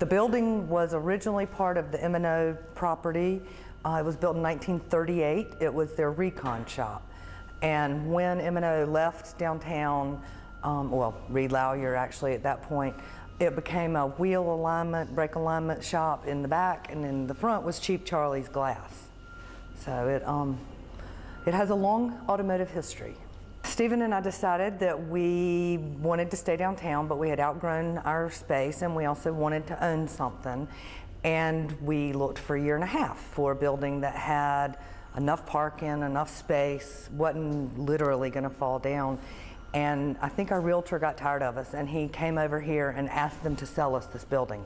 The building was originally part of the M&O property. It was built in 1938. It was their recon shop. And when M&O left downtown, Reed Lowyer actually at that point, it became a wheel alignment, brake alignment shop in the back, and in the front was Cheap Charlie's Glass. So it has a long automotive history. Stephen and I decided that we wanted to stay downtown, but we had outgrown our space and we also wanted to own something. And we looked for a year and a half for a building that had enough parking, enough space, wasn't literally going to fall down. And I think our realtor got tired of us and he came over here and asked them to sell us this building.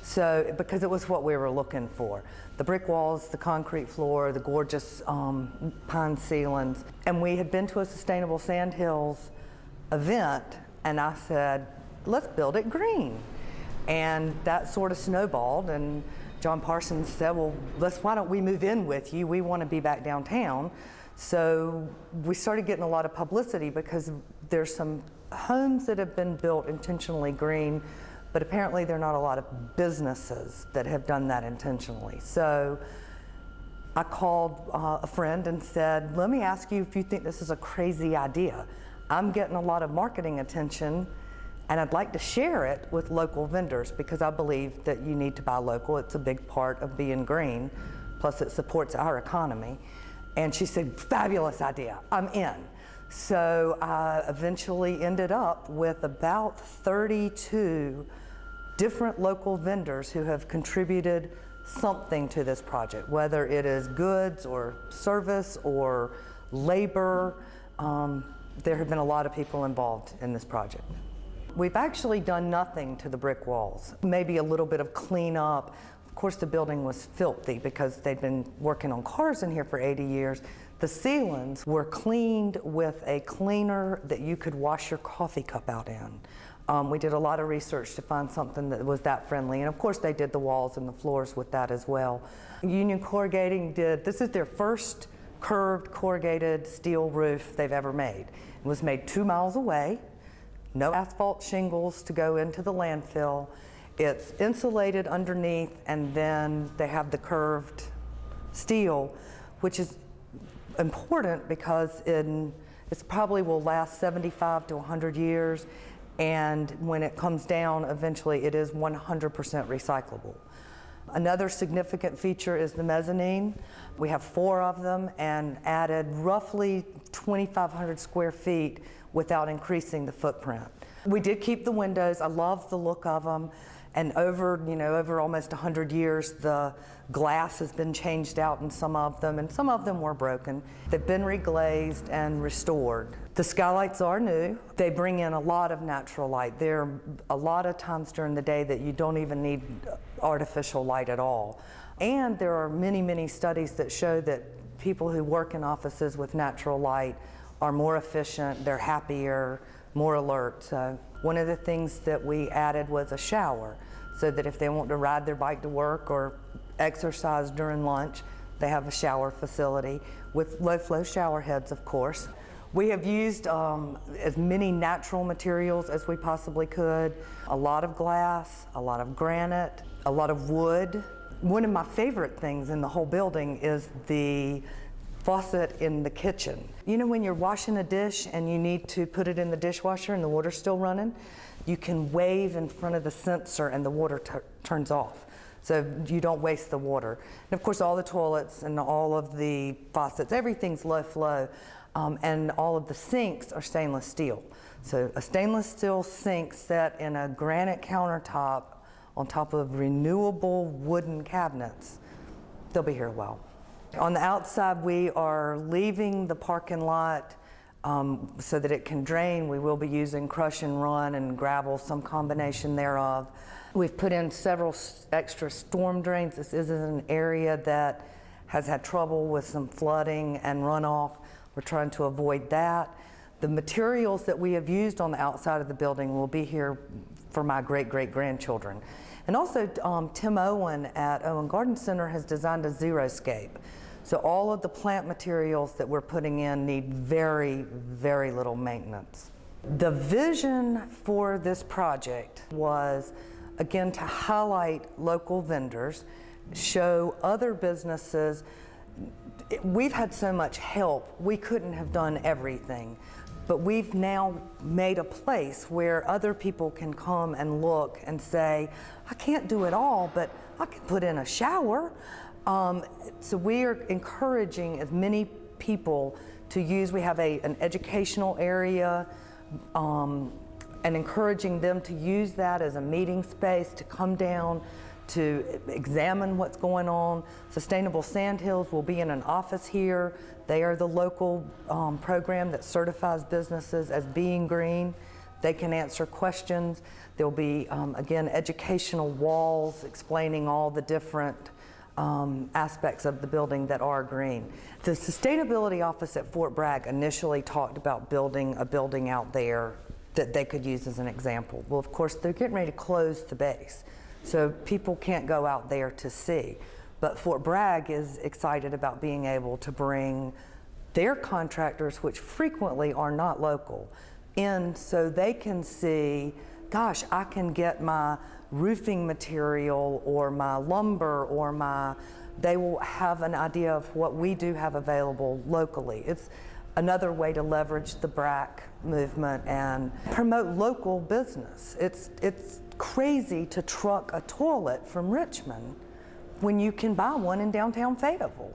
So, because it was what we were looking for. The brick walls, the concrete floor, the gorgeous pine ceilings. And we had been to a Sustainable Sandhills event and I said, let's build it green. And that sort of snowballed and John Parsons said, well, why don't we move in with you? We want to be back downtown. So we started getting a lot of publicity because there's some homes that have been built intentionally green, but apparently there are not a lot of businesses that have done that intentionally. So I called a friend and said, let me ask you if you think this is a crazy idea. I'm getting a lot of marketing attention and I'd like to share it with local vendors because I believe that you need to buy local. It's a big part of being green, plus it supports our economy. And she said, fabulous idea, I'm in. So I eventually ended up with about 32 different local vendors who have contributed something to this project, whether it is goods or service or labor. There have been a lot of people involved in this project. We've actually done nothing to the brick walls, maybe a little bit of cleanup. Of course, the building was filthy because they'd been working on cars in here for 80 years. The ceilings were cleaned with a cleaner that you could wash your coffee cup out in. We did a lot of research to find something that was that friendly. And of course, they did the walls and the floors with that as well. Union Corrugating this is their first curved corrugated steel roof they've ever made. It was made 2 miles away, no asphalt shingles to go into the landfill. It's insulated underneath, and then they have the curved steel, which is important because it probably will last 75 to 100 years, and when it comes down, eventually it is 100% recyclable. Another significant feature is the mezzanine. We have 4 of them and added roughly 2,500 square feet without increasing the footprint. We did keep the windows. I love the look of them. And over almost 100 years, the glass has been changed out in some of them, and some of them were broken. They've been reglazed and restored. The skylights are new. They bring in a lot of natural light. There are a lot of times during the day that you don't even need artificial light at all. And there are many, many studies that show that people who work in offices with natural light are more efficient, they're happier, more alert. So one of the things that we added was a shower, so that if they want to ride their bike to work or exercise during lunch, they have a shower facility with low-flow shower heads, of course. We have used as many natural materials as we possibly could. A lot of glass, a lot of granite, a lot of wood. One of my favorite things in the whole building is the faucet in the kitchen. You know when you're washing a dish and you need to put it in the dishwasher and the water's still running? You can wave in front of the sensor and the water turns off. So you don't waste the water. And of course all the toilets and all of the faucets, everything's low flow, and all of the sinks are stainless steel. So a stainless steel sink set in a granite countertop on top of renewable wooden cabinets. They'll be here a while. On the outside, we are leaving the parking lot so that it can drain. We will be using crush and run and gravel, some combination thereof. We've put in several extra storm drains. This is an area that has had trouble with some flooding and runoff. We're trying to avoid that. The materials that we have used on the outside of the building will be here for my great-great-grandchildren. And also, Tim Owen at Owen Garden Center has designed a xeriscape. So all of the plant materials that we're putting in need very, very little maintenance. The vision for this project was again, to highlight local vendors, show other businesses. We've had so much help, we couldn't have done everything. But we've now made a place where other people can come and look and say, I can't do it all, but I can put in a shower. So we are encouraging as many people to use, we have an educational area, and encouraging them to use that as a meeting space, to come down, to examine what's going on. Sustainable Sandhills will be in an office here. They are the local program that certifies businesses as being green. They can answer questions. There'll be, again, educational walls explaining all the different aspects of the building that are green. The Sustainability Office at Fort Bragg initially talked about building a building out there that they could use as an example. Well, of course, they're getting ready to close the base, so people can't go out there to see. But Fort Bragg is excited about being able to bring their contractors, which frequently are not local, in so they can see, gosh, I can get my roofing material or my lumber or they will have an idea of what we do have available locally. It's another way to leverage the BRAC movement and promote local business. It's crazy to truck a toilet from Richmond when you can buy one in downtown Fayetteville.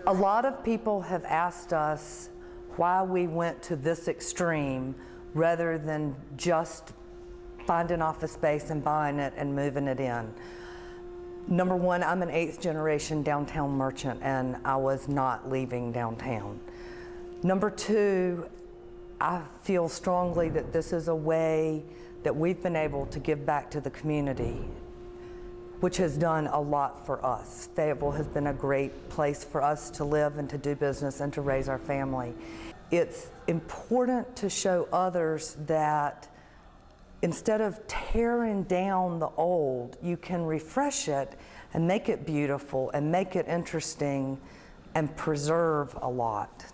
A lot of people have asked us why we went to this extreme rather than just finding office space and buying it and moving it in. Number one, I'm an 8th generation downtown merchant and I was not leaving downtown. Number two, I feel strongly that this is a way that we've been able to give back to the community, which has done a lot for us. Fayetteville has been a great place for us to live and to do business and to raise our family. It's important to show others that instead of tearing down the old, you can refresh it and make it beautiful and make it interesting and preserve a lot.